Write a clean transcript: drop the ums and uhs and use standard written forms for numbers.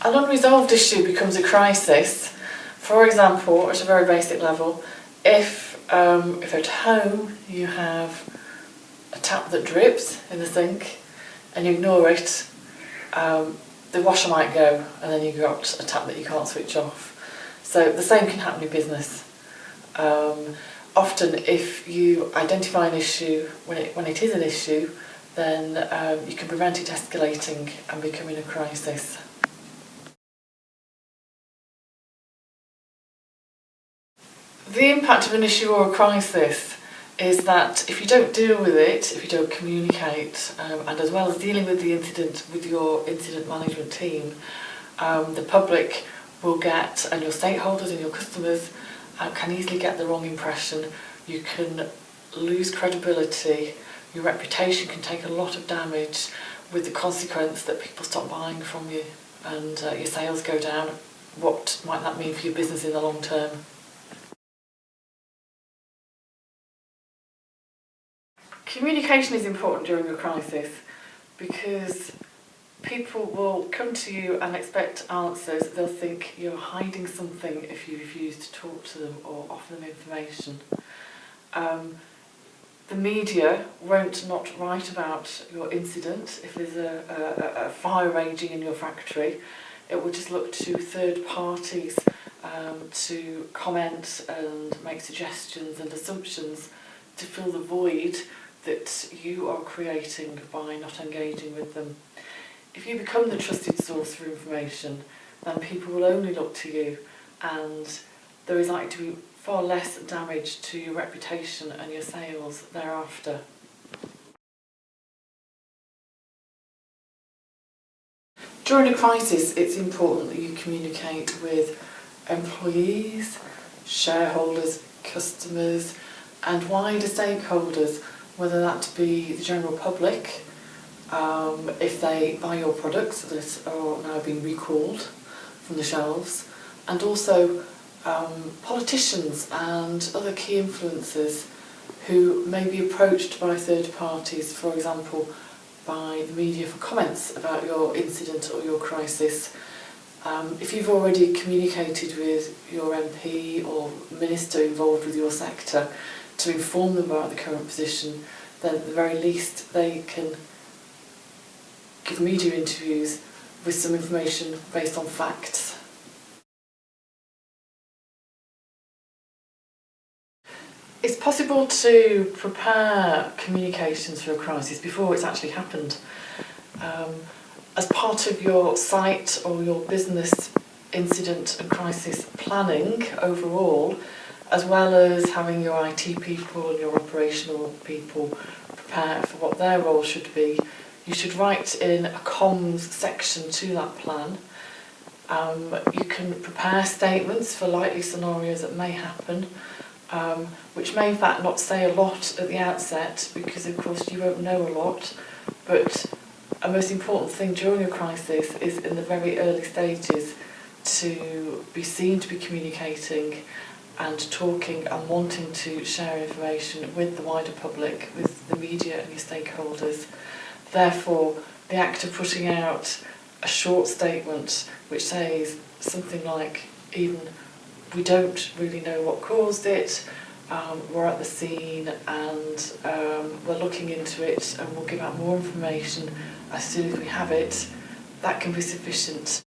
An unresolved issue becomes a crisis. For example, at a very basic level, if at home you have a tap that drips in the sink and you ignore it, the washer might go and then you've got a tap that you can't switch off. So the same can happen in business. Often if you identify an issue when it is an issue, then you can prevent it escalating and becoming a crisis. The impact of an issue or a crisis is that if you don't deal with it, if you don't communicate, and as well as dealing with the incident with your incident management team, the public will get, and your stakeholders and your customers can easily get the wrong impression. You can lose credibility, your reputation can take a lot of damage, with the consequence that people stop buying from you and your sales go down. What might that mean for your business in the long term? Communication is important during a crisis because people will come to you and expect answers. They'll think you're hiding something if you refuse to talk to them or offer them information. The media won't not write about your incident. If there's a fire raging in your factory, it will just look to third parties to comment and make suggestions and assumptions to fill the void that you are creating by not engaging with them. If you become the trusted source for information, then people will only look to you, and there is likely to be far less damage to your reputation and your sales thereafter. During a crisis, it's important that you communicate with employees, shareholders, customers, and wider stakeholders, whether that be the general public, if they buy your products that are now being recalled from the shelves, and also politicians and other key influencers who may be approached by third parties, for example by the media, for comments about your incident or your crisis. If you've already communicated with your MP or minister involved with your sector to inform them about the current position, then at the very least they can give media interviews with some information based on facts. It's possible to prepare communications for a crisis before it's actually happened. As part of your site or your business incident and crisis planning overall, as well as having your IT people and your operational people prepare for what their role should be, you should write in a comms section to that plan. You can prepare statements for likely scenarios that may happen, which may in fact not say a lot at the outset because of course you won't know a lot, but a most important thing during a crisis is in the very early stages to be seen to be communicating and talking and wanting to share information with the wider public, with the media and your stakeholders. Therefore, the act of putting out a short statement which says something like, even we don't really know what caused it, we're at the scene and we're looking into it and we'll give out more information as soon as we have it, that can be sufficient.